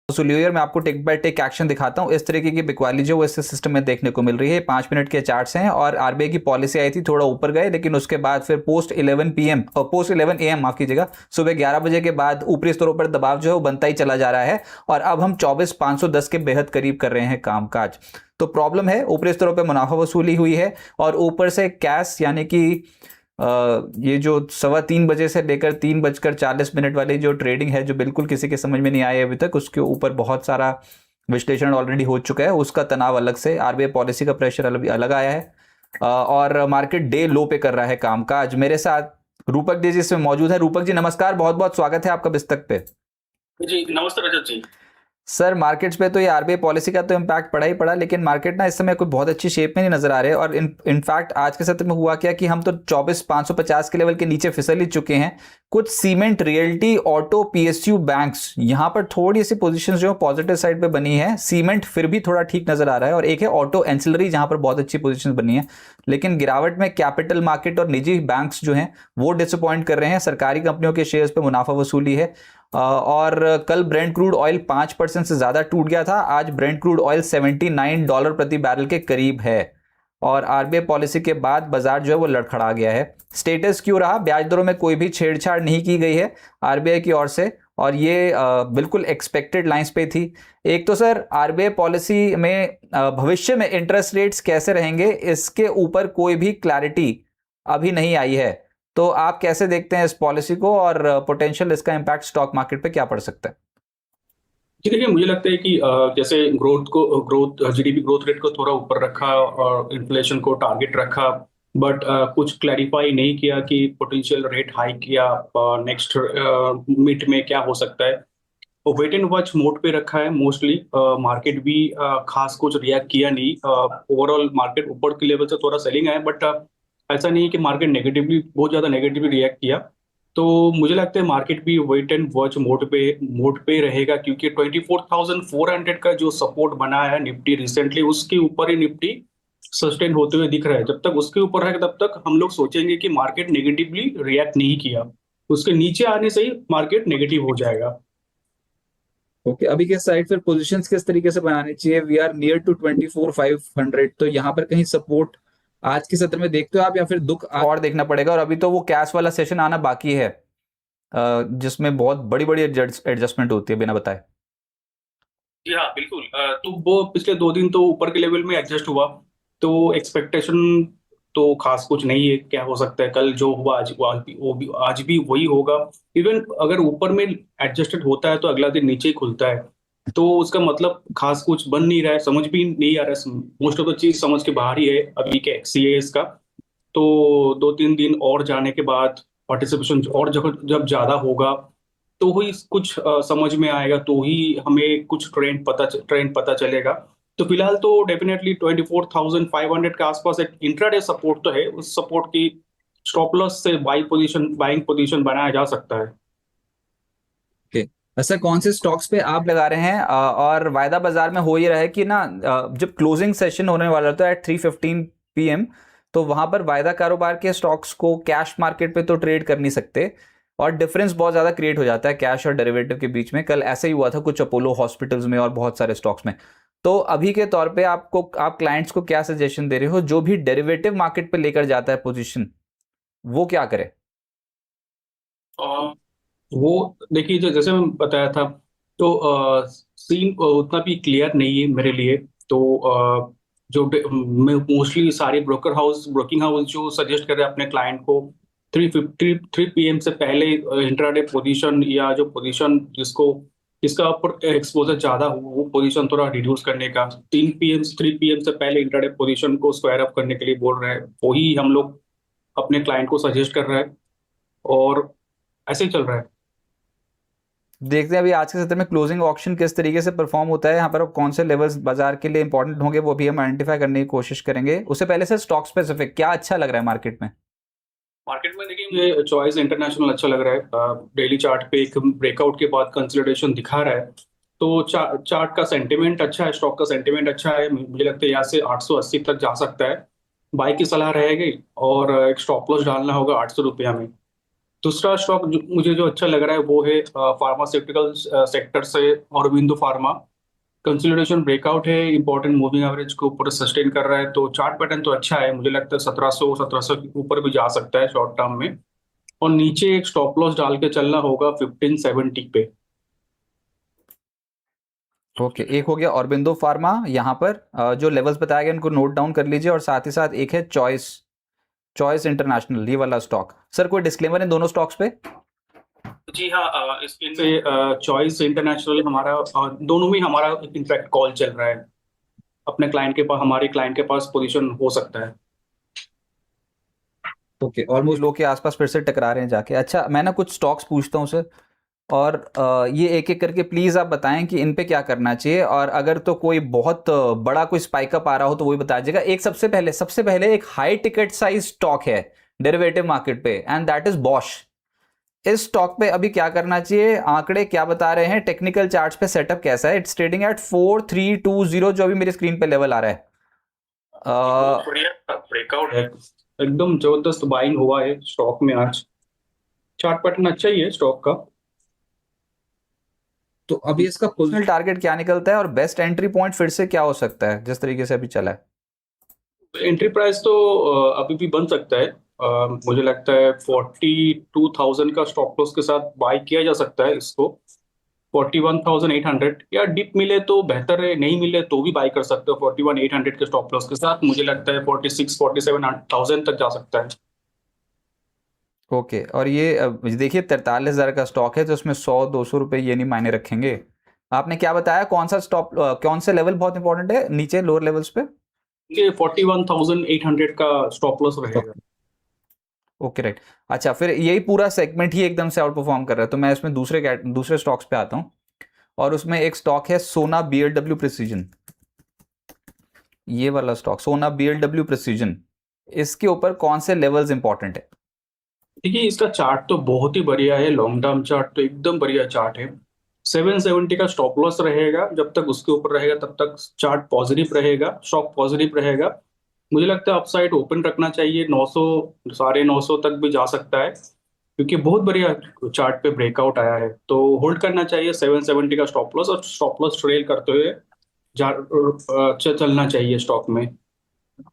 सोल्यूयर मैं आपको take bye take action दिखाता हूँ। इस तरीके की बिकवाली जो इस सिस्टम में देखने को मिल रही है। 5 मिनट के चार्ट्स हैं और आरबीआई की पॉलिसी आई थी, थोड़ा ऊपर गए, लेकिन उसके बाद फिर पोस्ट 11 पीएम और पोस्ट 11 एएम माफ कीजिएगा, सुबह 11 बजे के बाद ऊपरी स्तरों पर दबाव जो है वो बनता ही चला जा रहा है और अब हम 24,510 के बेहद करीब कर रहे हैं कामकाज। तो प्रॉब्लम है, ऊपरी स्तरों पर मुनाफा वसूली हुई है और ऊपर से कैश यानी कि ये जो 3:15 से लेकर 3:40 वाली जो ट्रेडिंग है, जो बिल्कुल किसी के समझ में नहीं आई अभी तक, उसके ऊपर बहुत सारा विश्लेषण ऑलरेडी हो चुका है। उसका तनाव अलग से, आरबीआई पॉलिसी का प्रेशर अलग आया है और मार्केट डे लो पे कर रहा है कामकाज। मेरे साथ रूपक जी इसमें मौजूद है। रूपक जी नमस्कार, बहुत बहुत स्वागत है आपका बिस्तक पे। जी नमस्ते रजत जी। सर मार्केट्स पे तो ये आरबीआई पॉलिसी का तो इम्पैक्ट पड़ा ही पड़ा, लेकिन मार्केट ना इस समय कोई बहुत अच्छी शेप में नहीं नजर आ रहे हैं। और इनफैक्ट आज के सत्र में हुआ क्या कि हम तो 24,550 के लेवल के नीचे फिसल ही चुके हैं। कुछ cement, realty, auto, PSU banks, यहाँ पर थोड़ी सी पोजीशन जो पॉजिटिव साइड पे बनी है। सीमेंट फिर भी थोड़ा ठीक नजर आ रहा है और एक है ऑटो एंसिलरी जहां पर बहुत अच्छी पोजीशन बनी है। लेकिन गिरावट में कैपिटल मार्केट और निजी बैंक्स जो हैं वो डिसअपॉइंट कर रहे हैं। सरकारी कंपनियों के शेयर्स पे मुनाफा वसूली है और कल ब्रेंट क्रूड ऑयल 5% से ज्यादा टूट गया था। आज ब्रेंट क्रूड ऑयल $79 प्रति बैरल के करीब है और आरबीआई पॉलिसी के बाद बाजार जो है वो लड़खड़ा गया है। स्टेटस क्यों रहा? ब्याज दरों में कोई भी छेड़छाड़ नहीं की गई है आरबीआई की ओर से और ये बिल्कुल एक्सपेक्टेड लाइंस पे थी। एक तो सर आरबीआई पॉलिसी में भविष्य में इंटरेस्ट रेट्स कैसे रहेंगे, इसके ऊपर कोई भी क्लैरिटी अभी नहीं आई है। तो आप कैसे देखते हैं इस पॉलिसी को और पोटेंशियल इसका इम्पैक्ट स्टॉक मार्केट पे क्या पड़ सकता है? जी देखिए, मुझे लगता है कि जैसे ग्रोथ जीडीपी ग्रोथ रेट को थोड़ा ऊपर रखा और इन्फ्लेशन को टारगेट रखा, बट कुछ क्लैरिफाई नहीं किया कि पोटेंशियल रेट हाइक या नेक्स्ट मिड में क्या हो सकता है। वो वेट एंड वॉच मोड पे रखा है मोस्टली। मार्केट भी खास कुछ रिएक्ट किया नहीं। ओवरऑल मार्केट ऊपर के लेवल से थोड़ा सेलिंग है, बट ऐसा नहीं है कि मार्केट नेगेटिवली बहुत ज़्यादा नेगेटिवली रिएक्ट किया। तो मुझे लगता है मार्केट भी वेट एंड वॉच मोड पे रहेगा, क्योंकि 24,400 का जो सपोर्ट बना है निफ्टी रिसेंटली, उसके ऊपर ही निफ्टी सस्टेन होते हुए दिख रहा है। जब तक उसके ऊपर है तब तक हम लोग सोचेंगे कि मार्केट नेगेटिवली रिएक्ट नहीं किया। उसके नीचे आने से ही मार्केट नेगेटिव हो जाएगा। ओके, अभी के साइड फिर पोजीशंस किस तरीके से बनाने चाहिए? वी आर नियर टू 24,500, तो यहाँ पर कहीं सपोर्ट आज के सत्र में देखते हो आप या फिर दुख और देखना पड़ेगा? और अभी तो वो कैश वाला सेशन आना बाकी है जिसमें बहुत बड़ी बड़ी एडजस्टमेंट होती है बिना बताए। जी हाँ, बिल्कुल। तो वो पिछले 2 दिन तो ऊपर के लेवल में एडजस्ट हुआ, तो एक्सपेक्टेशन तो खास कुछ नहीं है। क्या हो सकता है, कल जो हुआ आज भी वही होगा। इवन अगर ऊपर में एडजस्टेड होता है तो अगला दिन नीचे ही खुलता है, तो उसका मतलब खास कुछ बन नहीं रहा है, समझ भी नहीं आ रहा है। मोस्ट ऑफ द चीज समझ के बाहर ही है अभी के सीएस का। तो 2-3 दिन और जाने के बाद पार्टिसिपेशन और जब जब ज्यादा होगा तो ही कुछ समझ में आएगा, तो ही हमें कुछ ट्रेंड पता चलेगा। तो फिलहाल तो डेफिनेटली 24,500 के आसपास एक इंट्राडे सपोर्ट तो है। उस सपोर्ट की स्टॉप लॉस से बाइंग पोजीशन बनाया जा सकता है। ओके, ऐसा कौन से स्टॉक्स पे आप लगा रहे हैं? और वायदा बाजार में हो ये रहा है कि ना जब क्लोजिंग सेशन होने वाला था एट 3:15 पीएम, तो वहां पर वायदा कारोबार के स्टॉक्स को कैश मार्केट पे तो ट्रेड कर नहीं सकते और डिफरेंस बहुत ज्यादा क्रिएट हो जाता है कैश और डेरिवेटिव के बीच में। कल ऐसा ही हुआ था कुछ अपोलो हॉस्पिटल्स में और बहुत सारे स्टॉक्स में। तो अभी के तौर पे आप क्लाइंट्स को क्या सजेशन दे रहे हो जो भी डेरिवेटिव मार्केट पे लेकर जाता है पोजीशन, वो क्या करे? वो देखिए, जैसे मैं बताया था, तो सीन उतना भी क्लियर नहीं है मेरे लिए। तो जो मैं मोस्टली सारे ब्रोकिंग हाउस जो सजेस्ट कर रहे हैं अपने क्लाइंट को 3 पीएम से पहले इंट्राडे पोजीशन, या जो पोजीशन जिसका ऊपर एक्सपोजर ज्यादा हो, वो पोजीशन थोड़ा रिड्यूस करने का। 3 पीएम से पहले इंट्राडे पोजीशन को स्क्वायर अप करने के लिए बोल रहे हैं। वही हम लोग अपने क्लाइंट को सजेस्ट कर रहे हैं और ऐसे ही चल रहा है। देखते हैं अभी आज के सत्र में क्लोजिंग ऑक्शन किस तरीके से परफॉर्म होता है। यहाँ पर अब कौन से लेवल्स बाजार के लिए इंपॉर्टेंट होंगे वो भी हम आइडेंटिफाई करने की कोशिश करेंगे। उससे पहले से स्टॉक स्पेसिफिक क्या अच्छा लग रहा है मार्केट में? मार्केट में देखिए, मुझे चॉइस इंटरनेशनल अच्छा लग रहा है। डेली चार्ट पे एक ब्रेकआउट के बाद कंसोलिडेशन दिखा रहा है। तो चार्ट का सेंटीमेंट अच्छा है, स्टॉक का सेंटीमेंट अच्छा है। मुझे लगता है यहाँ से 880 तक जा सकता है। बाई की सलाह रहेगी और एक स्टॉप लॉस डालना होगा 800 रुपया में। दूसरा स्टॉक मुझे जो अच्छा लग रहा है वो है फार्मास्यूटिकल सेक्टर से औरबिंदो फार्मा। कंसोलिडेशन ब्रेकआउट है, इंपॉर्टेंट मूविंग एवरेज को ऊपर सस्टेन कर रहा है, तो चार्ट पैटर्न तो अच्छा है। मुझे लगता है 1700 के ऊपर भी जा सकता है शॉर्ट टर्म में। और नीचे एक स्टॉप लॉस डाल के चलना होगा 1570 पे। ओके, एक हो गया ऑरबिंदो फार्मा। यहाँ पर जो लेवल्स बताए गए उनको नोट डाउन कर लीजिए, और साथ ही साथ एक है चॉइस, चॉइस इंटरनेशनल, ये वाला स्टॉक। सर कोई डिस्क्लेमर इन दोनों स्टॉक्स पे? जी हाँ, इससे चॉइस इंटरनेशनल हमारा दोनों में हमारा इनफैक्ट कॉल चल रहा है। अपने क्लाइंट के पास, हमारे क्लाइंट के पास पोजीशन हो सकता है। ओके, ऑलमोस्ट लो के आसपास फिर से टकरा रहे हैं जाके। अच्छा, मैं ना कुछ स्टॉक्स पूछता हूँ सर, और ये एक एक करके प्लीज़ आप बताएं कि इन पे क्या करना चाहिए, और अगर तो कोई बहुत बड़ा कोई स्पाइक अप आ रहा हो तो वही बता दीजिएगा। एक सबसे पहले एक हाई टिकट साइज स्टॉक है डेरिवेटिव मार्केट पे, एंड दैट इज बॉश। इस स्टॉक पे अभी क्या करना चाहिए? आंकड़े क्या बता रहे हैं? टेक्निकल चार्ट्स पे सेटअप कैसा है? इट्स ट्रेडिंग एट 4320 जो अभी मेरी स्क्रीन पे लेवल आ रहा है। बहुत बढ़िया ब्रेकआउट है, एकदम जबरदस्त बाइंग हुआ है स्टॉक में आज। चार्ट पैटर्न अच्छा ही है स्टॉक का। तो अभी इसका पोजिशनल टारगेट क्या निकलता है, और बेस्ट एंट्री पॉइंट फिर से क्या हो सकता है जिस तरीके से अभी चला है? एंट्री प्राइस तो अभी भी बन सकता है। मुझे लगता है 42,000 का स्टॉप लॉस के साथ बाय किया जा सकता है इसको। 41,800 या डिप मिले तो बेहतर है, नहीं मिले तो भी बाय कर सकते हो 41,800 के स्टॉप लॉस के साथ। मुझे लगता है 47,000 तक जा सकता है। ओके, और ये देखिए 43,000 का स्टॉक है, तो उसमें 100-200 रुपए ये नहीं मायने रखेंगे। आपने क्या बताया, कौन सा स्टॉप, कौन से लेवल बहुत इंपॉर्टेंट है नीचे लोअर लेवल्स पे? ये 41,800 का स्टॉप लॉस रहेगा। Okay, right. अच्छा, फिर यही पूरा सेगमेंट ही एकदम से आउट परफॉर्म कर रहा है, तो मैं इसमें दूसरे स्टॉक्स पे आता हूँ, और उसमें एक स्टॉक है सोना बीएलडब्ल्यू प्रिसीजन। ये वाला स्टॉक सोना बीएलडब्ल्यू प्रिसीजन, इसके ऊपर कौन से लेवल्स इंपॉर्टेंट है? देखिए, इसका चार्ट तो बहुत ही बढ़िया है, लॉन्ग टर्म चार्ट तो एकदम बढ़िया चार्ट है। 770 का स्टॉप लॉस रहेगा, जब तक उसके ऊपर रहेगा तब तक चार्ट पॉजिटिव रहेगा, स्टॉक पॉजिटिव रहेगा। मुझे लगता है अपसाइड ओपन रखना चाहिए, 900 950 तक भी जा सकता है, क्योंकि बहुत बढ़िया चार्ट पे ब्रेकआउट आया है। तो होल्ड करना चाहिए 770 का स्टॉप लॉस, और स्टॉप लॉस ट्रेल करते हुए चलना चाहिए स्टॉक में।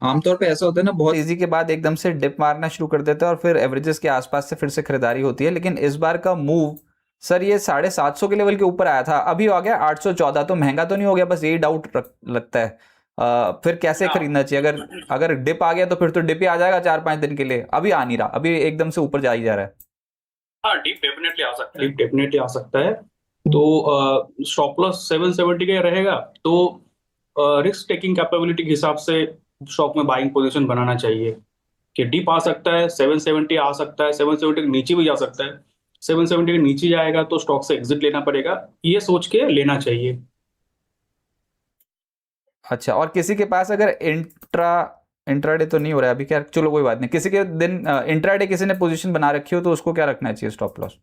आमतौर पे ऐसा होता है ना, बहुत तेजी के बाद एकदम से डिप मारना शुरू कर देता है, और फिर एवरेजेस के आसपास से फिर से खरीदारी होती है। लेकिन इस बार का मूव सर, ये 750 के लेवल के ऊपर आया था, अभी आ गया 814, तो महंगा तो नहीं हो गया? बस यही डाउट लगता है। फिर कैसे खरीदना चाहिए? अगर अगर डिप आ गया तो फिर तो डिप ही आ जाएगा 4-5 दिन के लिए, अभी आ नहीं रहा, अभी एकदम से ऊपर जा ही जा रहा है। हाँ, डीप डेफिनेटली आ सकता है, डीप डेफिनेटली आ सकता है। तो स्टॉप लॉस 770 का रहेगा, तो रिस्क टेकिंग कैपेबिलिटी के हिसाब से स्टॉक में बाइंग पोजीशन बनाना चाहिए, कि डीप आ सकता है, 770 आ सकता है, 770 के नीचे भी जा सकता है। 770 के नीचे जाएगा तो स्टॉक से एग्जिट लेना पड़ेगा, ये सोच के लेना चाहिए। अच्छा, और किसी के पास अगर इंट्राडे तो नहीं हो रहा है अभी, क्या, चलो कोई बात नहीं, किसी के दिन इंट्राडे किसी ने पोजीशन बना रखी हो तो उसको क्या रखना चाहिए स्टॉप लॉस?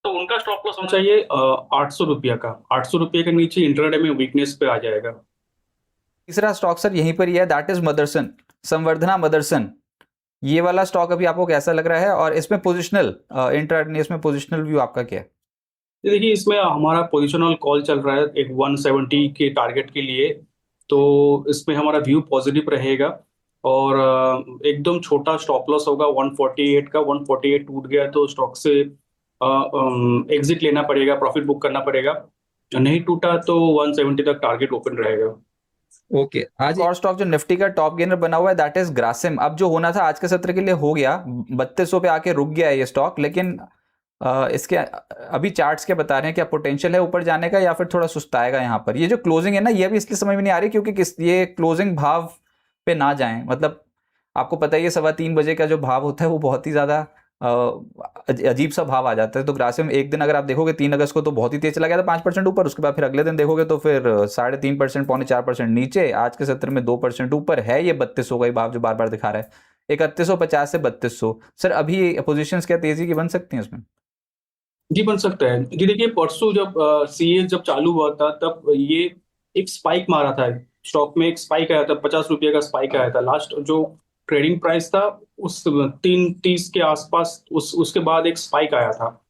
तो उनका स्टॉप लॉस होना चाहिए 800 रुपया का। 800 रुपये के नीचे इंट्राडे में वीकनेस पे आ जाएगा। तीसरा स्टॉक सर यहीं पर ही है, दैट इज मदरसन, संवर्धना मदरसन। ये वाला स्टॉक अभी आपको कैसा लग रहा है, और इसमें पोजिशनल इंट्राडे, इसमें पोजिशनल व्यू आपका क्या है? ये देखिए, इसमें हमारा पोजिशनल कॉल चल रहा है एक 170 के टारगेट के लिए। तो इसमें हमारा व्यू पॉजिटिव रहेगा, और एकदम छोटा स्टॉप लॉस होगा 148 का। 148 टूट गया तो स्टॉक से एग्जिट लेना पड़ेगा, प्रॉफिट बुक करना पड़ेगा। नहीं टूटा तो 170 तक टारगेट ओपन रहेगा। ओके, आज और स्टॉक जो निफ्टी का टॉप गेनर बना हुआ है दैट इज ग्रासिम। अब जो होना था आज के सत्र के लिए हो गया, 3200 पे आके रुक गया है ये स्टॉक, लेकिन इसके अभी चार्ट्स क्या बता रहे हैं, क्या पोटेंशियल है ऊपर जाने का, या फिर थोड़ा सुस्ताएगा यहाँ पर? ये जो क्लोजिंग है ना, ये भी इसलिए समझ में नहीं आ रही क्योंकि ये क्लोजिंग भाव पे ना जाए, मतलब आपको पता ही है 3:15 का जो भाव होता है वो बहुत ही ज्यादा अजीब सा भाव आ जाता है। तो ग्रासिम एक दिन अगर आप देखोगे 3 अगस्त को तो बहुत ही तेज चला गया था, 5% ऊपर, उसके बाद फिर अगले दिन देखोगे तो फिर 3.5%, 4% नीचे। आज के सत्र में 2% ऊपर है ये 3200 का ही भाव जो बार बार दिखा रहा है, 3150 से 3200। सर अभी पोजीशंस क्या तेजी की बन सकती हैं इसमें? जी, बन सकता है जी। देखिए, परसों जब सीए जब चालू हुआ था तब ये एक स्पाइक मारा था, स्टॉक में एक स्पाइक आया था, 50 रुपये का स्पाइक आया था। लास्ट जो ट्रेडिंग प्राइस था उस 3:30 के आसपास उसके बाद एक स्पाइक आया था।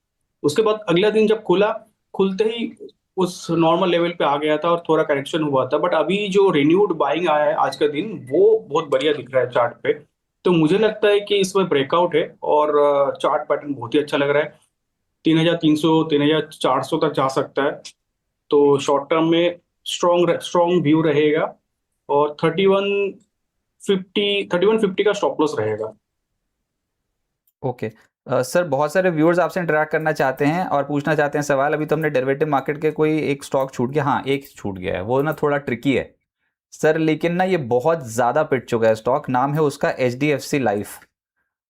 उसके बाद अगला दिन जब खुला, खुलते ही उस नॉर्मल लेवल पे आ गया था और थोड़ा करेक्शन हुआ था, बट अभी जो रिन्यूड बाइंग आया है आज का दिन, वो बहुत बढ़िया दिख रहा है चार्ट पे। तो मुझे लगता है कि इसमें ब्रेकआउट है और चार्ट पैटर्न बहुत ही अच्छा लग रहा है। 3,300 3,400 तक जा सकता है। तो शॉर्ट टर्म में स्ट्रॉन्ग स्ट्रॉन्ग व्यू रहेगा और 3150 का स्टॉप लॉस रहेगा। ओके। सर बहुत सारे व्यूअर्स आपसे इंटरेक्ट करना चाहते हैं और पूछना चाहते हैं सवाल। अभी तो हमने डेरिवेटिव मार्केट के कोई एक स्टॉक छूट गया, हाँ एक छूट गया है, वो ना थोड़ा ट्रिकी है सर, लेकिन ना ये बहुत ज़्यादा पिट चुका है स्टॉक। नाम है उसका HDFC लाइफ।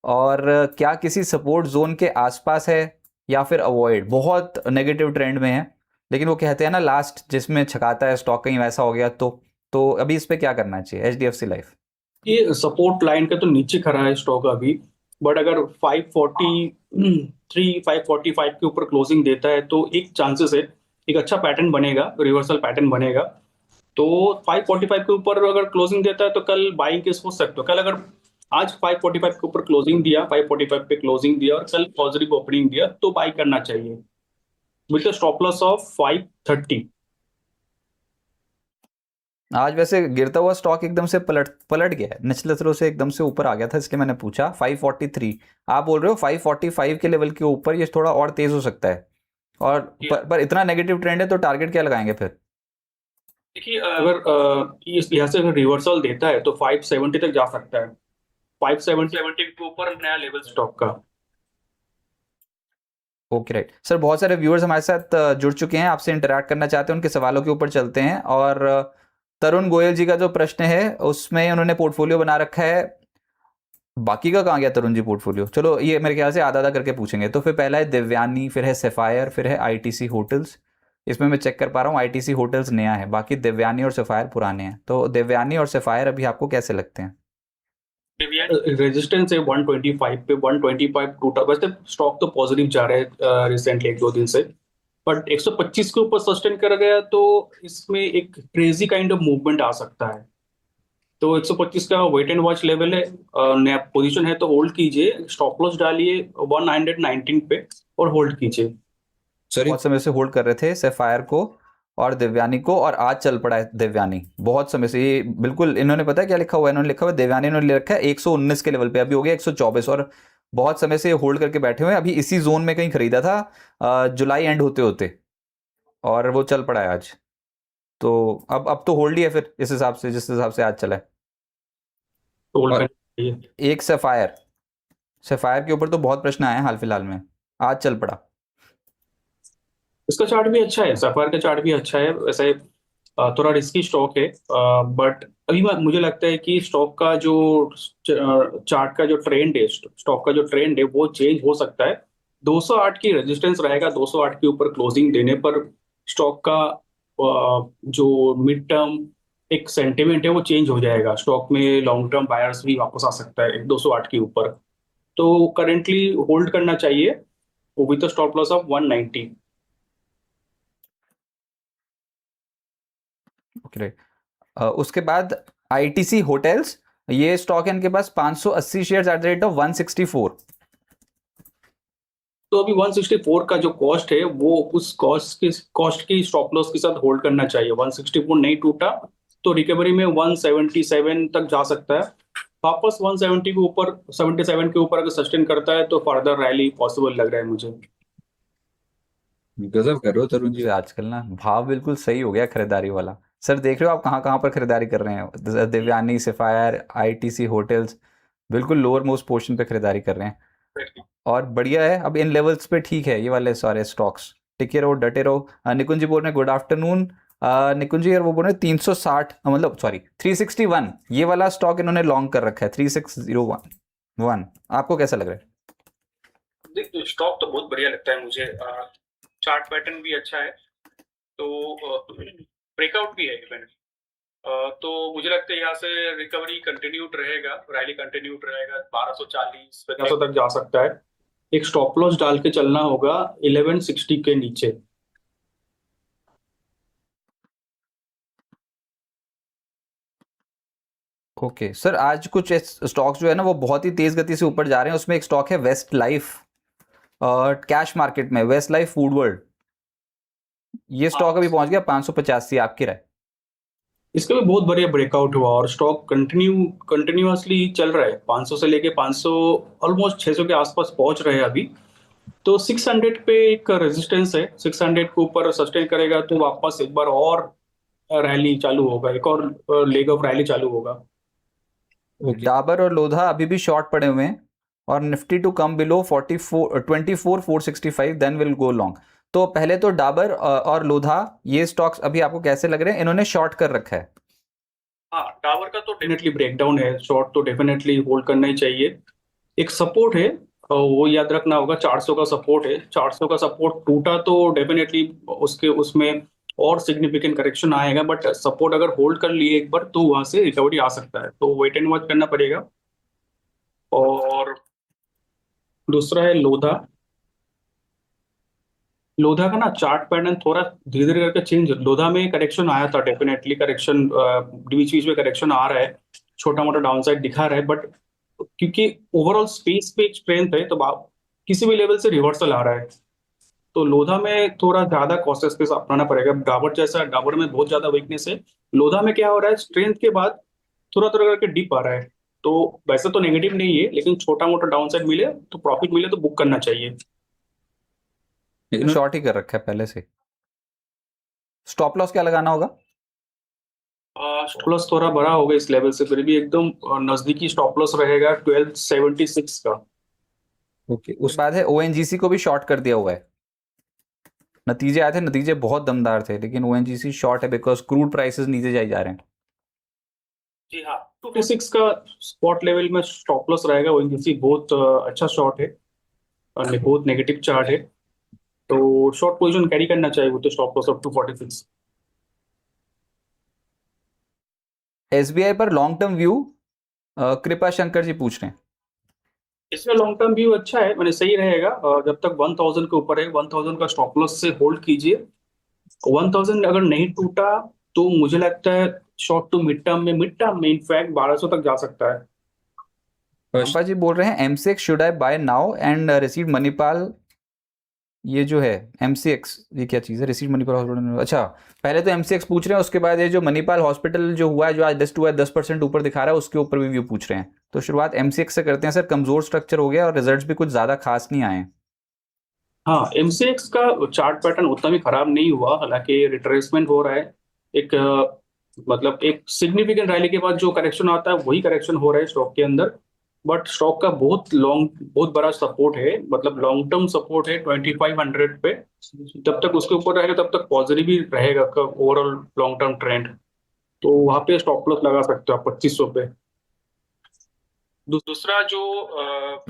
और क्या किसी सपोर्ट जोन के आसपास है या फिर अवॉइड, बहुत नेगेटिव ट्रेंड में है। लेकिन वो कहते हैं ना लास्ट जिसमें छकाता है स्टॉक, कहीं वैसा हो गया तो अभी इस पे क्या करना चाहिए HDFC लाइफ? ये सपोर्ट लाइन का तो नीचे खड़ा है स्टॉक अभी, बट अगर 545 के ऊपर क्लोजिंग देता है तो एक चांसेस है, एक अच्छा पैटर्न बनेगा, रिवर्सल पैटर्न बनेगा। तो 545 के ऊपर अगर क्लोजिंग देता है तो कल बाइंग केस हो सकते हो। कल अगर आज 545 के ऊपर क्लोजिंग दिया, 545 पे क्लोजिंग दिया और कल पॉजिटिव ओपनिंग दिया तो बाई करना चाहिए विद स्टॉप लॉस ऑफ 530। आज वैसे गिरता हुआ स्टॉक एकदम से पलट पलट गया है, निचले स्तर से एकदम से ऊपर आ गया था, इसलिए मैंने पूछा। 543 आप बोल रहे हो, 545 के लेवल के ऊपर ये थोड़ा और तेज हो सकता है। और पर इतना नेगेटिव ट्रेंड है तो टारगेट क्या लगाएंगे फिर? देखिए, अगर इस यहाँ से अगर रिवर्सल देता है तो 570 तक जा सकता है। 570 के ऊपर नया लेवल स्टॉक का। ओके राइट सर, बहुत सारे व्यूअर्स हमारे साथ जुड़ चुके हैं, आपसे इंटरेक्ट करना चाहते हैं, उनके सवालों के ऊपर चलते हैं। और तरुण गोयल जी का जो प्रश्न है उसमें उन्होंने पोर्टफोलियो बना रखा है। बाकी का कहाँ गया तरुण जी पोर्टफोलियो? चलो ये मेरे ख्याल से आधा आधा करके पूछेंगे। तो फिर पहला है देवयानी, फिर है सेफायर, फिर है आईटीसी होटल्स। इसमें मैं चेक कर पा रहा हूँ आईटीसी होटल्स नया है, बाकी देवयानी और सेफायर पुराने हैं। तो देवयानी और सेफायर अभी आपको कैसे लगते हैं? रेजिस्टेंस है 125 पे, 125 टूटा। वैसे स्टॉक तो पॉजिटिव जा रहा है रिसेंटली 1-2 दिन से, बट 125 के ऊपर सस्टेन कर गया तो इसमें एक क्रेजी काइंड ऑफ मूवमेंट आ सकता है। तो 125 का वेट एंड वॉच लेवल है, नया पोजीशन है तो होल्ड कीजिए, स्टॉप लॉस डालिए 119 पे और होल्ड कीजिए। सॉरी, बहुत समय से होल्ड कर रहे थे सेफायर को और देवयानी को, और आज चल पड़ा है देवयानी बहुत समय से। ये बिल्कुल इन्होंने, पता है क्या लिखा हुआ है? इन्होंने लिखा हुआ है देवयानी, इन्होंने ले रखा है 119 के लेवल पे, अभी हो गया 124, और बहुत समय से होल्ड करके बैठे हुए हैं। अभी इसी जोन में कहीं खरीदा था जुलाई एंड होते होते, और वो चल पड़ा है आज। तो अब तो होल्ड ही है फिर, इस हिसाब से जिस हिसाब से आज चला है। होल्ड और करना चाहिए। एक सेफायर, सेफायर के ऊपर तो बहुत प्रश्न आए हैं हाल फिलहाल में, आज चल पड़ा। इसका चार्ट भी अच्छा है, सफायर का चार्ट भी अच्छा है वैसे। थोड़ा रिस्की स्टॉक है, बट अभी मुझे लगता है कि स्टॉक का जो चार्ट का जो ट्रेंड है, स्टॉक का जो ट्रेंड है वो चेंज हो सकता है। 208 की रेजिस्टेंस रहेगा, 208 के ऊपर क्लोजिंग देने पर स्टॉक का जो मिड टर्म एक सेंटिमेंट है वो चेंज हो जाएगा। स्टॉक में लॉन्ग टर्म बायर्स भी वापस आ सकता है 208 के ऊपर। तो करेंटली होल्ड करना चाहिए with stop loss of 190। Okay, उसके बाद आईटीसी होटल्स, ये स्टॉक है इनके पास 580 shares at the rate of 164। तो अभी 164 का जो कॉस्ट है वो उस कॉस्ट की स्टॉप लॉस के साथ होल्ड करना चाहिए। 164 नहीं टूटा तो रिकवरी में 177 तक जा सकता है। वापस 170 के ऊपर, 77 के ऊपर अगर सस्टेन करता है तो फर्दर रैली पॉसिबल लग रहा है मुझे। गजब कर रहे हो तरुण जी आजकल ना, भाव बिल्कुल सही हो गया खरीदारी वाला। सर देख रहे हो आप कहाँ कहाँ पर खरीदारी कर रहे हैं? देवयानी, सेफायर, आईटीसी होटल्स, बिल्कुल लोअर मोस्ट पोर्शन पे खरीदारी कर रहे हैं। और बढ़िया है, अब इन लेवल्स पे ठीक है ये वाले सारे स्टॉक्स। टिके रहो, डटे रहो। निकुंज जी बोल रहे हैं गुड आफ्टरनून। निकुंज जी यार वो बोल रहे हैं 360, मतलब सॉरी 361, ये वाला स्टॉक इन्होंने लॉन्ग कर रखा है 3601। आपको कैसा लग रहा है? देखिए, स्टॉक तो बहुत बढ़िया लगता है मुझे। चार्ट पैटर्न भी अच्छा है, तो ब्रेकआउट भी है इवेंट। तो मुझे लगता है यहाँ से रिकवरी कंटिन्यूड रहेगा, रैली कंटिन्यूड रहेगा। 1240 1500 तक जा सकता है। एक स्टॉप लॉस डाल के चलना होगा 1160 के नीचे। ओके सर, आज कुछ स्टॉक्स जो है ना वो बहुत ही तेज गति से ऊपर जा रहे हैं। उसमें एक स्टॉक है वेस्ट लाइफ, कैश मार्केट में वेस्ट लाइफ फूड वर्ल्ड। ये स्टॉक अभी पहुंच गया 585। आपकी राय? इसका भी बहुत बढ़िया ब्रेकआउट हुआ और स्टॉक कंटिन्यूअसली चल रहा है। 500 से लेके 500 ऑलमोस्ट 600 के आसपास पहुंच रहे हैं अभी। तो 600 पे एक रेजिस्टेंस है, 600 के ऊपर सस्टेन करेगा तो वापस एक बार और रैली चालू होगा, एक और लेग ऑफ रैली चालू होगा। डाबर और लोधा अभी भी शॉर्ट पड़े हुए हैं, और Nifty to come below 24,465 then will go long. तो पहले तो डाबर और लोधा, ये स्टॉक्स अभी आपको कैसे लग रहे हैं? इन्होंने शॉर्ट कर रखा है। हाँ, टावर का तो डेफिनेटली ब्रेकडाउन है, शॉर्ट तो डेफिनेटली होल्ड करना ही चाहिए। एक सपोर्ट है, वो याद रखना होगा, 400 का सपोर्ट है। 400 का सपोर्ट टूटा तो डेफिनेटली उसके उसमें और सिग्निफिकेंट करेक्शन आएगा, बट सपोर्ट अगर होल्ड कर लिए एक बार तो वहां से रिकवरी आ सकता है, तो वेट एंड वॉच करना पड़ेगा। और दूसरा है लोधा। लोधा का ना चार्ट पैटर्न थोड़ा धीरे धीरे करके चेंज, लोधा में करेक्शन आया था, डेफिनेटली करेक्शन बीच बीच में करेक्शन आ रहा है, छोटा मोटा डाउनसाइड दिखा रहा है, बट क्योंकि ओवरऑल स्पेस पे एक स्ट्रेंथ है तो किसी भी लेवल से रिवर्सल आ रहा है। तो लोधा में थोड़ा ज्यादा कॉशियसनेस अपनाना पड़ेगा। डाबर जैसा, डाबर में बहुत ज्यादा वीकनेस है, लोधा में क्या हो रहा है, स्ट्रेंथ के बाद थोड़ा थोड़ा करके डिप आ रहा है। तो वैसे तो नेगेटिव नहीं है, लेकिन छोटा मोटा डाउनसाइड मिले तो प्रॉफिट मिले तो बुक करना चाहिए। लेकिन शॉर्ट ही कर रखा है पहले से। स्टॉप लॉस क्या लगाना होगा? स्टॉप लॉस थोड़ा बड़ा होगा इस लेवल से, फिर भी एकदम नजदीकी स्टॉप लॉस रहेगा 1276 का। ओके, उस बाद है ओएनजीसी को भी शॉर्ट कर दिया हुआ है। नतीजे आए थे, नतीजे बहुत दमदार थे, लेकिन ओएनजीसी शॉर्ट है बिकॉज क्रूड प्राइसेस नीचे जाए जा रहे हैं। जी हाँ, 26 का स्पॉट लेवल में स्टॉप लॉस रहेगा। ओएनजीसी बहुत अच्छा शॉर्ट है और बहुत नेगेटिव चार्ट है, तो शॉर्ट पोजीशन कैरी करना चाहिए वो तो स्टॉप लॉस ऑफ 246। एसबीआई पर लॉन्ग टर्म व्यू कृपा शंकर जी पूछ रहे हैं। इसमें लॉन्ग टर्म व्यू अच्छा है, मैंने सही रहेगा जब तक 1000 के ऊपर है, 1000 का स्टॉप लॉस से होल्ड कीजिए। 1000 अगर नहीं टूटा तो मुझे लगता है शॉर्ट टू मिड टर्म में इनफैक्ट 1200 तक जा सकता है। पुष्पा जी बोल रहे हैं MCX should I buy now and receive Manipal. ये जो है एमसीएक्स, ये क्या चीज़ है? Receive Manipal hospital. अच्छा, पहले तो एमसीएक्स पूछ रहे हैं, उसके बाद ये जो मणिपाल हॉस्पिटल जो हुआ है, जो आज लिस्ट हुआ है 10% ऊपर दिखा रहा है, उसके ऊपर भी व्यू पूछ रहे हैं। तो शुरुआत एमसीएक्स से करते हैं सर। कमजोर स्ट्रक्चर हो गया और रिजल्ट्स भी कुछ ज़्यादा खास नहीं आए। हाँ, एमसीएक्स का चार्ट पैटर्न उतना भी खराब नहीं हुआ, हालांकि रिट्रेसमेंट हो रहा है। एक मतलब एक सिग्निफिकेंट रैली के बाद जो करेक्शन आता है वही करेक्शन हो रहा है स्टॉक के अंदर। बट स्टॉक का बहुत बड़ा सपोर्ट है, मतलब लॉन्ग टर्म सपोर्ट है 2500 पे। जब तक उसके ऊपर रहेगा तब तक पॉजिटिव ही रहेगा ओवरऑल लॉन्ग टर्म ट्रेंड। तो वहां पे स्टॉप लॉस लगा सकते हो आप 2500 पे। दूसरा जो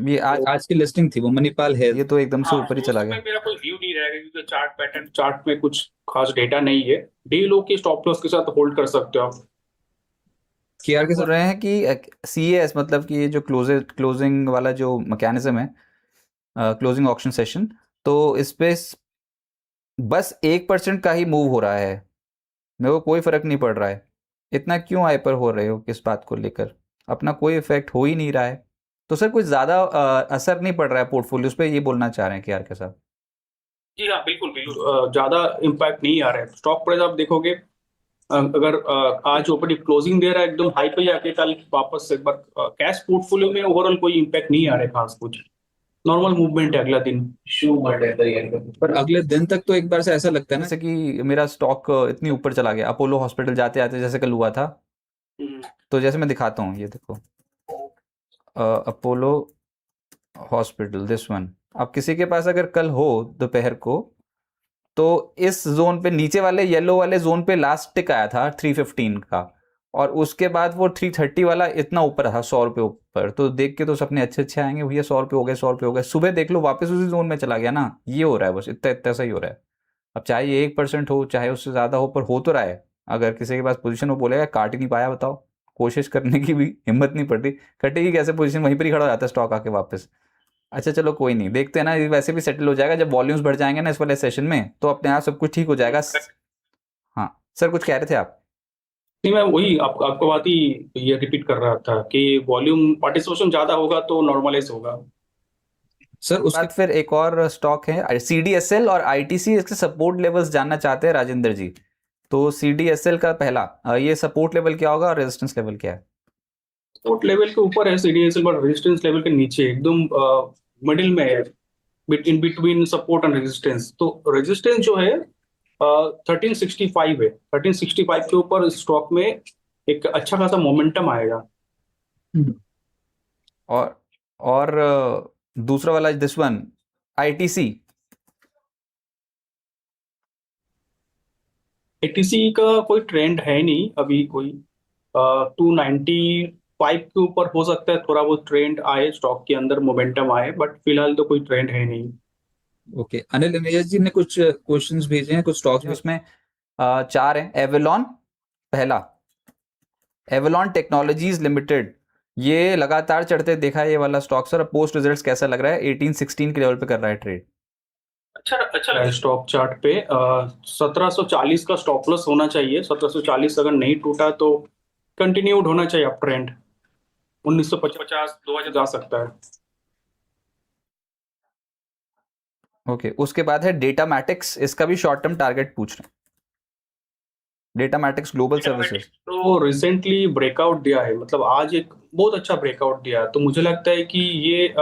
ये आज की लिस्टिंग थी वो मणिपाल है, ये तो एकदम से हाँ, ऊपर ही तो चला उसमें गया। मेरा कोई व्यू नहीं रहेगा क्योंकि चार्ट में कुछ खास डेटा नहीं है। डे लो के स्टॉप लॉस के साथ होल्ड कर सकते हो आप। केआर के सुन रहे हैं कि सीएस मतलब कि ये जो क्लोजिंग वाला जो मैकेनिज्म है, क्लोजिंग ऑक्शन सेशन, तो इस पे बस 1% का ही मूव हो रहा है। मेरे को कोई फर्क नहीं पड़ रहा है। इतना क्यों हाइपर हो रहे हो किस बात को लेकर? अपना कोई इफेक्ट हो ही नहीं रहा है। तो सर कुछ ज्यादा असर नहीं पड़ रहा है पोर्टफोलियोज पे, ये बोलना चाह रहे हैं केआर के साथ? जी हाँ, बिल्कुल बिल्कुल, ज्यादा इम्पैक्ट नहीं आ रहा है। स्टॉक प्राइस आप देखोगे, अगर आज ओपन क्लोजिंग दे रहा है एकदम हाई पे जाके, कल वापस एक बार कैश पोर्टफोलियो में ओवरऑल कोई इम्पैक्ट नहीं आ रहा है खास कुछ। नॉर्मल मूवमेंट है अगला दिन। पर अगले दिन तक तो एक बार से ऐसा लगता है ना जैसे कि मेरा स्टॉक इतनी ऊपर चला गया, अपोलो हॉस्पिटल जाते आते जैसे कल हुआ था। हम्म। तो जैसे मैं दिखाता हूँ, ये देखो, अपोलो हॉस्पिटल, दिस वन। अब किसी के पास अगर कल हो दोपहर को, तो इस जोन पे, नीचे वाले येलो वाले जोन पे लास्ट टिक आया था 315 का, और उसके बाद वो 330 वाला इतना ऊपर था, 100 रुपये ऊपर। तो देख के तो सपने अच्छे अच्छे आएंगे, भैया 100 रुपये हो गए, 100 रुपये हो गए। सुबह देख लो वापस उसी जोन में चला गया ना। ये हो रहा है, बस इतना इतना सा ही हो रहा है। अब चाहे ये 1% हो चाहे उससे ज़्यादा हो, पर हो तो रहा है। अगर किसी के पास पोजीशन वो बोलेगा काट ही नहीं पाया, बताओ, कोशिश करने की भी हिम्मत नहीं पड़ती। कटेगी कैसे पोजीशन? वहीं पर ही खड़ा हो जाता है स्टॉक आके वापस। अच्छा चलो कोई नहीं, देखते हैं ना, ये वैसे भी सेटल हो जाएगा जब वॉल्यूम्स बढ़ जाएंगे ना इस वाले सेशन में, तो अपने आप सब कुछ ठीक हो जाएगा। हाँ सर, कुछ कह रहे थे आप? नहीं, मैं वही आपको बात ही ये रिपीट कर रहा था कि वॉल्यूम पार्टिसिपेशन ज्यादा होगा तो नॉर्मलाइज होगा। सर उसके बाद फिर एक और स्टॉक है CDSL और ITC, इसके सपोर्ट लेवल्स जानना चाहते हैं राजेंद्र जी। तो CDSL का पहला ये सपोर्ट लेवल क्या होगा और रेजिस्टेंस लेवल क्या है? सपोर्ट लेवल के ऊपर है सीडीएसएल, बट रेजिस्टेंस लेवल के नीचे एकदम मिडिल में है, in between support and resistance. तो रेजिस्टेंस जो है 1365 है। 1365 के ऊपर स्टॉक में एक अच्छा खासा मोमेंटम आएगा। और दूसरा वाला दिस वन ITC। एटीसी का कोई ट्रेंड है नहीं अभी कोई। 295 के ऊपर हो सकता है थोड़ा बहुत ट्रेंड आए, स्टॉक के अंदर मोमेंटम आए, बट फिलहाल तो कोई ट्रेंड है नहीं। ओके, अनिल इमेज जी ने कुछ क्वेश्चंस भेजे हैं, कुछ स्टॉक्स भी इसमें चार हैं। एवेलॉन पहला, एवेलॉन टेक्नोलॉजीज लिमिटेड, ये लगातार चढ़ते देखा है ये वाला स्टॉक सर। पोस्ट रिजल्ट्स कैसा लग रहा है? 1816 के लेवल पे कर रहा है ट्रेड। अच्छा अच्छा है स्टॉक चार्ट पे। 1740 का स्टॉप लॉस होना चाहिए। 1740 अगर नहीं टूटा तो कंटिन्यूड होना चाहिए अप ट्रेंड। 1950 2000 जा सकता है। ओके, उसके बाद है डेटामैटिक्स, इसका भी शॉर्ट टर्म टारगेट पूछ रहे हैं। डेटामैटिक्स ग्लोबल सर्विसेज तो रिसेंटली ब्रेकआउट दिया है, मतलब आज एक बहुत अच्छा ब्रेकआउट दिया है, तो मुझे लगता है कि ये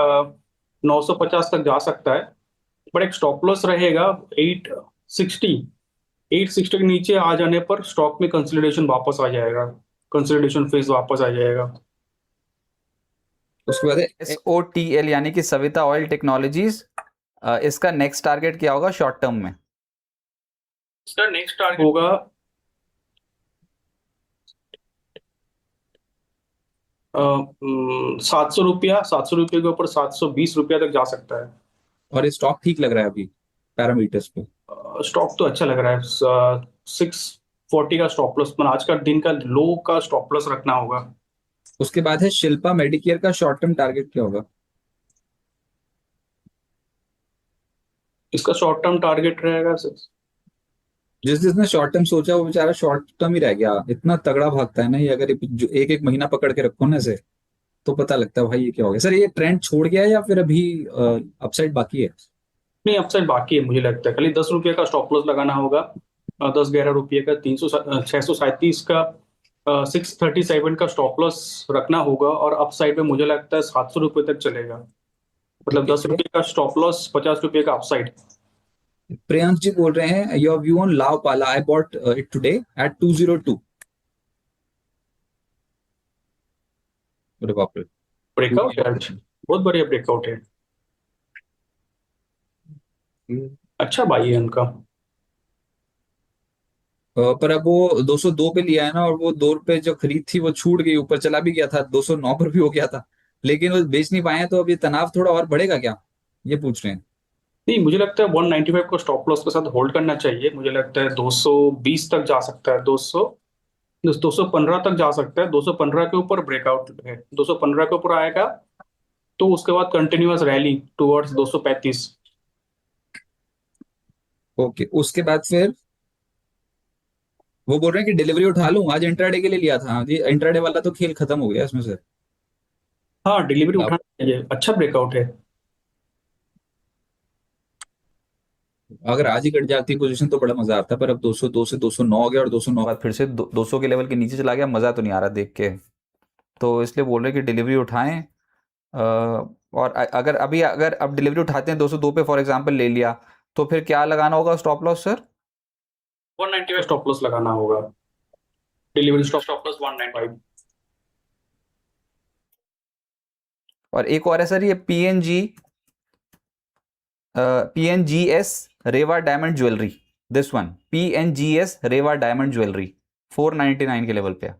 950 तक जा सकता है। बट एक स्टॉप लॉस रहेगा 860। 860 के नीचे आ जाने पर स्टॉक में कंसोलिडेशन वापस आ जाएगा, कंसोलिडेशन फेज वापस आ जाएगा। उसके बाद है SOTL यानी कि सविता ऑयल टेक्नोलॉजीज, इसका नेक्स्ट टारगेट क्या होगा शॉर्ट टर्म में? इसका नेक्स्ट टारगेट होगा 700 रुपया। 700 रुपये के ऊपर 720 रुपया तक जा सकता है। और ये स्टॉक ठीक लग रहा है अभी पैरामीटर्स पे? स्टॉक तो अच्छा लग रहा है। 640 का स्टॉप लॉस, पर आज का दिन का लो का स्टॉप लॉस रखना होगा। उसके बाद है शिल्पा मेडिकेयर का शॉर्ट टर्म टारगेट क्या होगा? इसका शॉर्ट टर्म टारगेट रहेगा जिसने शॉर्ट टर्म सोचा वो बेचारा शॉर्ट टर्म ही रह गया। इतना तगड़ा भागता है ना ये, अगर जो एक एक महीना पकड़ के रखो ना इसे, तो पता लगता है भाई ये क्या हो गया। सर ये ट्रेंड छोड़ गया है या फिर अभी अपसाइड बाकी है? नहीं, अपसाइड बाकी है मुझे लगता है। खाली 10 रुपये का स्टॉप लॉस लगाना होगा। 10-11 रुपये का 637 का 637 का स्टॉप लॉस रखना होगा, और अपसाइड में मुझे लगता है 700 रुपये तक चलेगा। मतलब ओके, 10 रुपये का स्टॉप लॉस, 50 रुपये का अपसाइड। प्रियांश जी बोल रहे हैं योर व्यू ऑन लाव पाला, I bought it today at 202। अरे बाप रे, ब्रेकआउट है आज, बहुत बढ़िया ब्रेकआउट है। अच्छा बाई है उनका। पर अब वो 202 पे लिया है ना, और वो 2 रुपए जो खरीद थी वो छूट गई, ऊपर चला भी गया था, 209 पर भी हो गया था, लेकिन वो बेच नहीं पाए हैं। तो अब ये तनाव थोड़ा और बढ़ेगा क्या, ये पूछ रहे हैं। नहीं, मुझे लगता है 195 को स्टॉप लॉस के साथ होल्ड करना चाहिए। मुझे लगता है 220 तक जा सकता है। 215 तक जा सकता है। 215 के ऊपर ब्रेकआउट है। 215 के ऊपर आएगा तो उसके बाद कंटिन्यूअस रैली टुवर्ड्स 235। ओके, उसके बाद फिर वो बोल रहे हैं कि डिलीवरी उठा लूं, आज इंट्राडे के लिए लिया था ये, इंट्राडे वाला तो खेल खत्म हो गया इसमें से। हाँ, डिलीवरी अब उठाना चाहिए, अच्छा ब्रेकआउट है। अगर आज ही कट जाती पोजीशन तो बड़ा मजा आता, पर अब 202 से 209 हो गया, और 209 बाद फिर से 200 के लेवल के नीचे चला गया, मजा तो नहीं आ रहा देख के। तो इसलिए बोल रहे हैं कि डिलीवरी उठाएं। और अगर अभी अगर अब डिलीवरी उठाते हैं 202 पे फॉर एग्जांपल ले लिया, तो फिर क्या लगाना होगा stop loss sir? 195 stop loss लगाना होगा। Delivery stop loss 195। और एक और है सर, ये PNGS Reva diamond jewellery, this one PNGS Reva diamond jewellery 499 के लेवल पे है।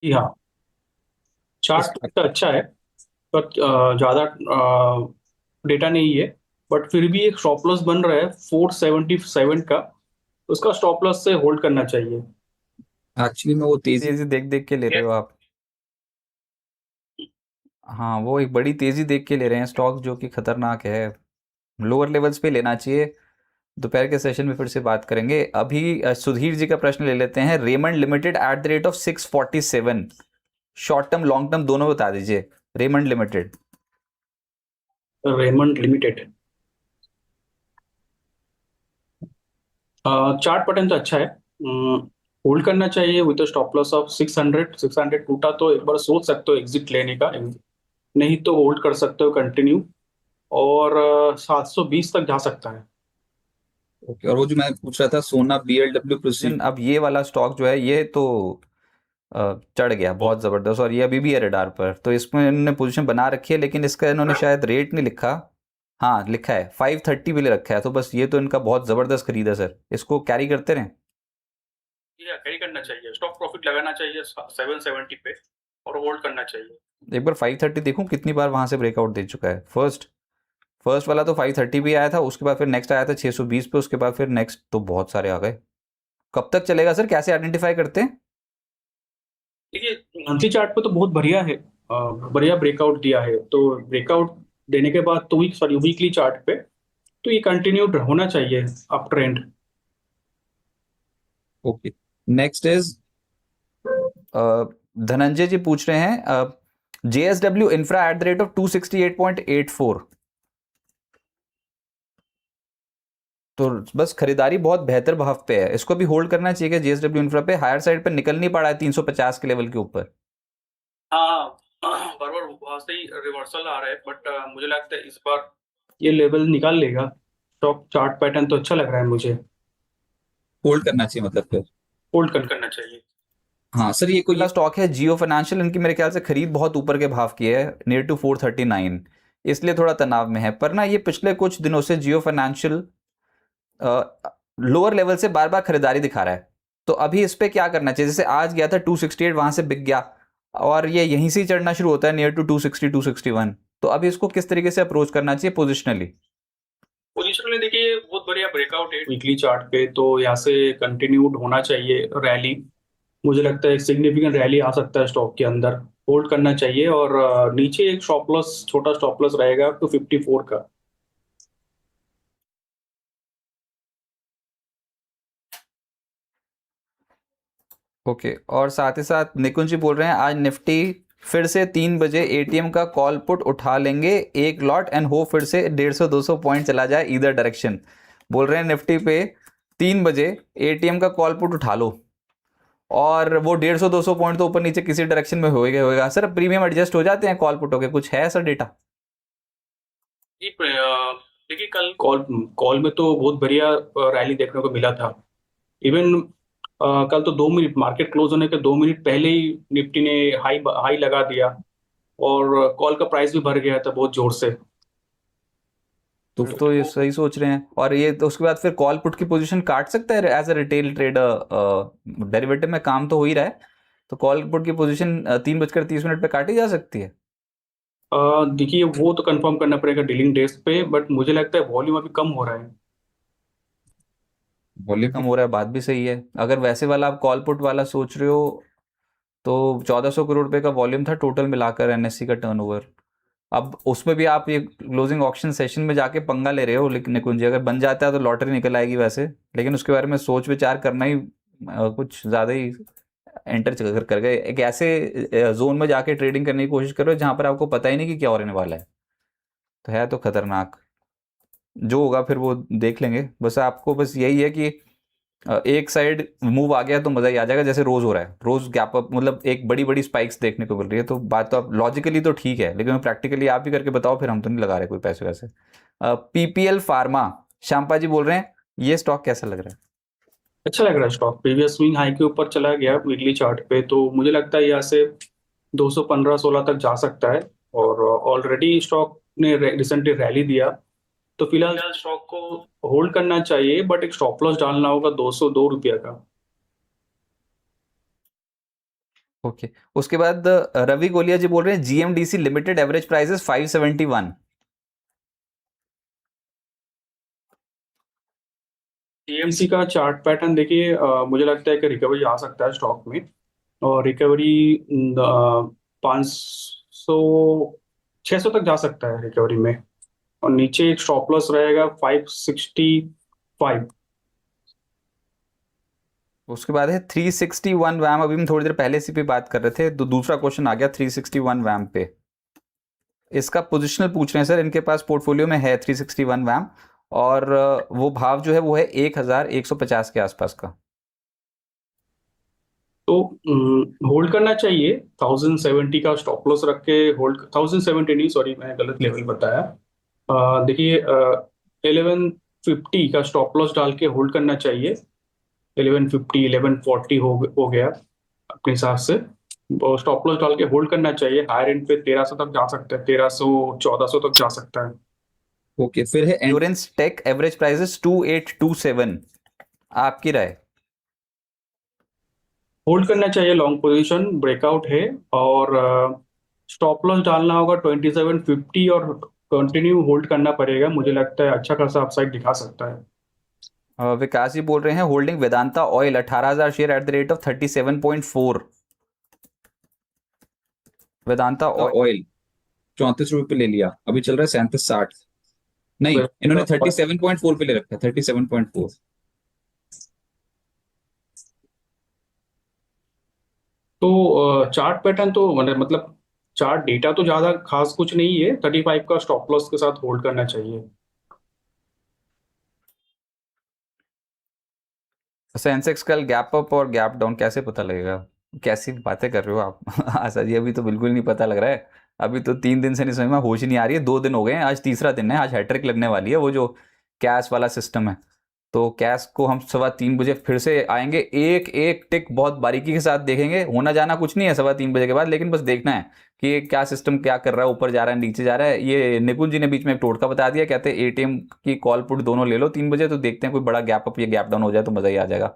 जी हाँ, चार्ट इस- तो अच्छा है, पर ज्यादा डेटा नहीं है। बट फिर भी एक स्टॉप लॉस बन रहा है 477 का, उसका स्टॉप लॉस से होल्ड करना चाहिए। एक्चुअली में वो तेजी तेजी देख देख के ले रहे हो आप। हाँ, वो एक बड़ी तेजी देख के ले रहे हैं स्टॉक्स, जो कि खतरनाक है। लोअर लेवल्स पे लेना चाहिए। दोपहर के सेशन में फिर से बात करेंगे। अभी सुधीर जी का प्रश्न ले लेते हैं। Raymond limited eight the rate of 647, short term long term दोनों बता दीजिए। Raymond limited. Raymond limited chart pattern तो अच्छा है, होल्ड करना चाहिए विद स्टॉप लॉस ऑफ 600। 600 टूटा तो एक बार सोच सकते हो एग्जिट लेने का, नहीं तो होल्ड कर सकते हो कंटिन्यू, और 720 तक जा सकता है। ओके, और वो जो मैं पूछ रहा था सोना BLW प्रिसिजन, अब ये वाला स्टॉक जो है ये तो चढ़ गया बहुत ज़बरदस्त, और ये अभी भी है रडार पर। तो इसमें इन्होंने पोजीशन बना रखी है, लेकिन इसका इन्होंने शायद रेट नहीं लिखा। हाँ लिखा है 530 भी ले रखा है। तो बस ये तो इनका बहुत ज़बरदस्त खरीद है सर, इसको कैरी करते रहें। ये कैरी करना चाहिए, स्टॉप प्रॉफिट लगाना चाहिए 770 पे और होल्ड करना चाहिए। एक बार 530 देखूं कितनी बार वहां से ब्रेकआउट दे चुका है। फर्स्ट वाला तो 530 भी आया था, उसके बाद फिर नेक्स्ट आया था 620 पे, उसके बाद फिर नेक्स्ट तो बहुत सारे आ गए। कब तक चलेगा सर, कैसे आइडेंटिफाई करते हैं? देखिए मंथली चार्ट पे तो बहुत बढ़िया है, बढ़िया ब्रेकआउट दिया है, तो ब्रेकआउट देने के बाद तो वीकली चार्ट पे तो ये कंटिन्यूड होना चाहिए up trend. Okay, next is Dhananjay ji पूछ रहे हैं JSW infra at the rate of 268.84। तो बस खरीदारी बहुत बेहतर भाव पे है, इसको भी होल्ड करना चाहिए। JSW इंफ्रा पे हायर साइड पे निकल नहीं पा रहा है 350 के लेवल के ऊपर। हाँ बार बार वहां से ही रिवर्सल आ रहा है, बट मुझे लगता है इस बार ये लेवल निकाल लेगा। स्टॉक चार्ट पैटर्न तो अच्छा लग रहा है मुझे, होल्ड करना चाहिए मतलब फिर। होल्ड करना चाहिए। हाँ सर, ये कोई स्टॉक है जियो फाइनेंशियल, इनकी मेरे ख्याल से खरीद बहुत ऊपर के भाव की है, नियर टू 439, इसलिए थोड़ा तनाव में है। पर ना ये पिछले कुछ दिनों से जियो फाइनेंशियल लोअर लेवल से बार बार खरीदारी दिखा रहा है। तो अभी इस पे क्या करना चाहिए? जैसे आज गया था 268, वहां से बिक गया, और ये यहीं से ही चढ़ना शुरू होता है नियर टू 260 261। तो अभी इसको किस तरीके से अप्रोच करना चाहिए पोजिशनली? पोजीशन में देखिए बहुत बढ़िया ब्रेकआउट है वीकली चार्ट पे, तो यहाँ से कंटिन्यूड होना चाहिए रैली। मुझे लगता है एक सिग्निफिकेंट रैली आ सकता है स्टॉक के अंदर, होल्ड करना चाहिए। और नीचे एक स्टॉप लॉस, छोटा स्टॉप लॉस रहेगा 254 का। ओके, और साथ ही साथ निकुंज जी बोल रहे हैं आज निफ्टी फिर से 3 बजे ATM का कॉल पुट उठा लेंगे एक लॉट, एंड हो फिर से 150-200 पॉइंट चला जाए इधर डायरेक्शन। बोल रहे हैं निफ्टी पे 3 बजे ATM का कॉल पुट उठा लो, और वो 150-200 पॉइंट तो ऊपर नीचे किसी डायरेक्शन में होएगा होएगा। सर प्रीमियम एडजस्ट हो जाते हैं कॉल पुटों के, कुछ है सर डेटा? देखिए कल कॉल कॉल में तो बहुत बढ़िया रैली देखने को मिला था। इवन कल तो 2 मिनट मार्केट क्लोज होने के 2 मिनट पहले ही निफ्टी ने हाई हाई लगा दिया, और कॉल का प्राइस भी बढ़ गया था बहुत जोर से। तो ये सही सोच रहे हैं। और ये तो उसके बाद फिर कॉल पुट की पोजीशन काट सकता है as a retail trader, derivative में काम तो हो ही रहा है, तो कॉल पुट की पोजीशन 3:30 पे काटी जा सकती है। देखिए वो तो कंफर्म करना पड़ेगा डीलिंग डेज पे, बट मुझे लगता है वॉल्यूम अभी कम हो रहा है। वॉल्यूम कम हो रहा है, बात भी सही है। अगर वैसे वाला आप कॉल पुट वाला सोच रहे हो तो 1400 करोड़ रुपए का वॉल्यूम था टोटल मिलाकर NSE का टर्नओवर। अब उसमें भी आप ये क्लोजिंग ऑक्शन सेशन में जाके पंगा ले रहे हो, लेकिन निकुंज जी अगर बन जाता है तो लॉटरी निकल आएगी वैसे, लेकिन उसके बारे में सोच विचार करना ही कुछ ज़्यादा ही एंटर कर गए। एक ऐसे जोन में जाके ट्रेडिंग करने की कोशिश करो जहां पर आपको पता ही नहीं कि क्या होने वाला है, तो है तो खतरनाक। जो होगा फिर वो देख लेंगे। बस आपको बस यही है कि एक साइड मूव आ गया तो मजा ही आ जाएगा, जैसे रोज हो रहा है। रोज गैप अप, मतलब एक बड़ी बड़ी स्पाइक्स देखने को मिल रही है। तो बात तो आप लॉजिकली तो ठीक है, लेकिन प्रैक्टिकली आप भी करके बताओ, फिर हम तो नहीं लगा रहे कोई पैसे वैसे। PPL फार्मा, श्यामपा जी बोल रहे हैं ये स्टॉक कैसा लग रहा है? अच्छा लग रहा है स्टॉक, प्रीवियस स्विंग हाई के ऊपर चला गया वीकली चार्ट पे, तो मुझे लगता है यहाँ से 215-16 तक जा सकता है। और ऑलरेडी स्टॉक ने रिसेंटली रैली दिया, तो फिलहाल स्टॉक को होल्ड करना चाहिए, बट एक स्टॉप लॉस डालना होगा 202 रुपया का। ओके, उसके बाद रवि गोलिया जी बोल रहे हैं GMDC limited average price 571। TMC का चार्ट पैटर्न देखिए, मुझे लगता है कि रिकवरी आ सकता है स्टॉक में, और रिकवरी 500 600 तक जा सकता है रिकवरी में। और नीचे एक स्टॉप लॉस रहेगा 560 5। उसके बाद है 361 वैम। अभी हम थोड़ी देर पहले इसी पे बात कर रहे थे, तो दूसरा क्वेश्चन आ गया 361 वैम पे। इसका पोजिशनल पूछ रहे हैं सर, इनके पास पोर्टफोलियो में है 361 वैम, और वो भाव जो है वो है 1150 के आसपास का। तो होल्ड करना चाहिए। 1070 का स्टॉप लॉस रख के होल्ड, 1070 नहीं, सॉरी मैंने गलत लेवल बताया। देखिए 1150 का स्टॉप लॉस डाल के होल्ड करना चाहिए। 1150 1140 हो गया अपने हिसाब से, स्टॉप लॉस डाल के होल्ड करना चाहिए। हायर एंड पे 1300 तक जा सकता है, 1300 1400 तक जा सकता है। ओके, फिर है एंड्योरेंस टेक, एवरेज प्राइस है 2827। आपकी राय? होल्ड करना चाहिए, लॉन्ग पोजीशन ब्रेकआउट है, और स्टॉप लॉस डालना होगा 2750 और कंटिन्यू होल्ड करना पड़ेगा। मुझे लगता है अच्छा खासा अपसाइड दिखा सकता है। विकास जी बोल रहे हैं holding Vedanta oil 18,000 share eight the rate of 37.4। Vedanta oil 34 रुपए पे ले लिया, अभी चल रहा है 37.60। नहीं, इन्होंने 37.4 पे ले रखा है, 37.4। तो चार्ट पैटर्न तो मतलब चार्ट डेटा तो ज्यादा खास कुछ नहीं है। 35 का स्टॉप लॉस के साथ होल्ड करना चाहिए। सेंसेक्स कल गैप अप और गैप डाउन कैसे पता लगेगा? कैसी बातें कर रहे हो आप? आशा जी अभी तो बिल्कुल नहीं पता लग रहा है। अभी तो 3 दिन से नहीं समझ में, होश ही नहीं आ रही है। 2 दिन हो गए हैं, आज तीसरा दिन है। आज हैट्रिक लगने वाली है, वो जो कैश वाला सिस्टम है। तो कैश को हम 3:15 बजे फिर से आएंगे, एक एक टिक बहुत बारीकी के साथ देखेंगे। होना जाना कुछ नहीं है 3:15 बजे के बाद, लेकिन बस देखना है कि ये क्या सिस्टम क्या कर रहा है, ऊपर जा रहा है नीचे जा रहा है। ये निपुण जी ने बीच में एक टोटका बता दिया, कहते हैं एटीएम की कॉल पुट दोनों ले लो 3 बजे, तो देखते हैं कोई बड़ा गैप अप या गैप डाउन हो जाए तो मजा ही आ जाएगा।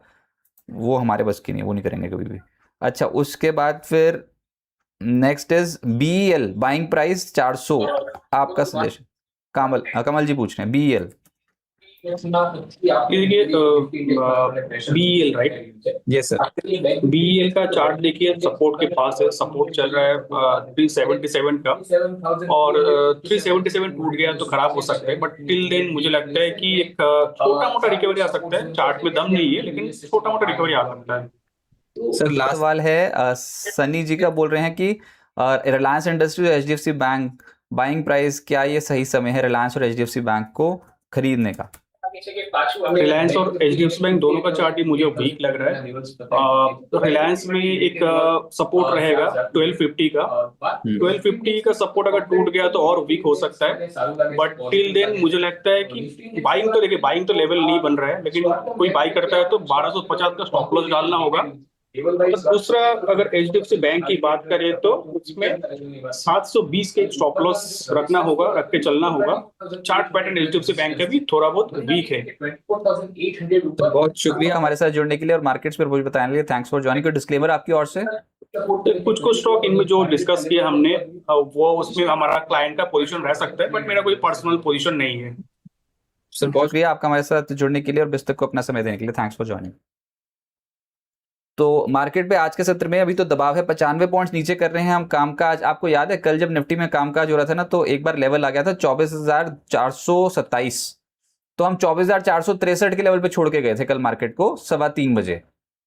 वो हमारे बस की नहीं, वो नहीं करेंगे कभी भी। अच्छा, उसके बाद फिर next is BEL, buying price 400। आपका सजेशन? कमल जी पूछ रहे हैं बीईएल। ये देखिए BEL right. Yes sir. BEL का चार्ट देखिए, सपोर्ट के पास है। सपोर्ट चल रहा है 377 का, और 377 टूट गया तो खराब हो सकता है। बट टिल देन मुझे लगता है कि एक छोटा मोटा रिकवरी आ सकता है। चार्ट में दम नहीं है, लेकिन छोटा मोटा रिकवरी आ सकता है। सर लास्ट सवाल है सनी जी का, बोल रहे हैं कि रिलायंस इंडस्ट्री और एचडीएफसी बैंक बाइंग प्राइस, क्या ये सही समय है रिलायंस और एचडीएफसी बैंक को खरीदने का? रिलायंस और एचडीएफसी बैंक दोनों का चार्ट ही मुझे वीक लग रहा है। तो रिलायंस में एक सपोर्ट रहेगा 1250 का। 1250 का सपोर्ट अगर टूट गया तो और वीक हो सकता है। बट टिल देन मुझे लगता है कि बाइंग तो, देखिए बाइंग तो लेवल नहीं बन रहा है, लेकिन कोई बाई करता है तो 1250 का स्टॉप लॉस डालना होगा। बस दूसरा, अगर एचडीएफसी बैंक की बात करें तो उसमें 720 के स्टॉप लॉस रखना होगा, रख के चलना होगा। चार्ट पैटर्न एचडीएफसी बैंक का भी थोड़ा बहुत वीक है। बहुत शुक्रिया हमारे साथ जुड़ने के लिए और मार्केट्स पर कुछ बताने के लिए। Thanks for joining. डिस्क्लेमर आपकी ओर से? कुछ स्टॉक इनमें जो डिस्कस किया हमने, वो उसमें हमारा क्लाइंट का पोजीशन रह सकता है, बट मेरा कोई पर्सनल पोजीशन नहीं है। सर बहुत शुक्रिया आपका हमारे साथ जुड़ने के लिए और बिस्तक को अपना समय देने के लिए। Thanks for joining. तो मार्केट पे आज के सत्र में अभी तो दबाव है, 95 पॉइंट्स नीचे कर रहे हैं हम कामकाज। आपको याद है कल जब निफ्टी में कामकाज हो रहा था ना, तो एक बार लेवल आ गया था 24,427। तो हम 24,463 के लेवल पे छोड़ के गए थे कल मार्केट को 3:15 बजे,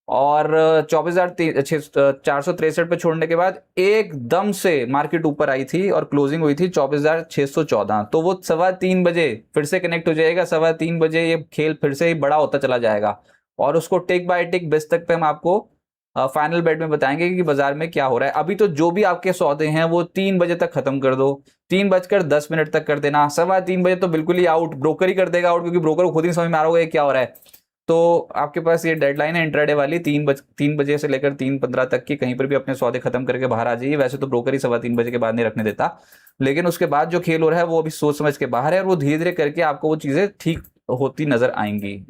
और 24,463 पे छोड़ने के बाद एकदम से मार्केट ऊपर आई थी और क्लोजिंग हुई थी 24,614। तो वो 3:15 बजे फिर से कनेक्ट हो जाएगा। 3:15 बजे ये खेल फिर से ही बड़ा होता चला जाएगा, और उसको टिक बाय टिक बिस तक पे हम आपको फाइनल बेट में बताएंगे कि बाजार में क्या हो रहा है। अभी तो जो भी आपके सौदे हैं वो 3 बजे तक खत्म कर दो, 3:10 तक कर देना। 3:15 बजे तो बिल्कुल ही आउट, ब्रोकर ही कर देगा आउट, क्योंकि ब्रोकर को खुद ही समझ में आ रहा होगा क्या हो रहा है। तो आपके पास ये डेडलाइन है इंट्राडे वाली, 3 बजे से लेकर 3:15 तक की, कहीं पर भी अपने सौदे खत्म करके बाहर आ जाइए। वैसे तो ब्रोकर ही 3:15 बजे के बाद नहीं रखने देता, लेकिन उसके बाद जो खेल हो रहा है वो अभी सोच समझ के बाहर है, और वो धीरे धीरे करके आपको वो चीजें ठीक होती नजर आएंगी।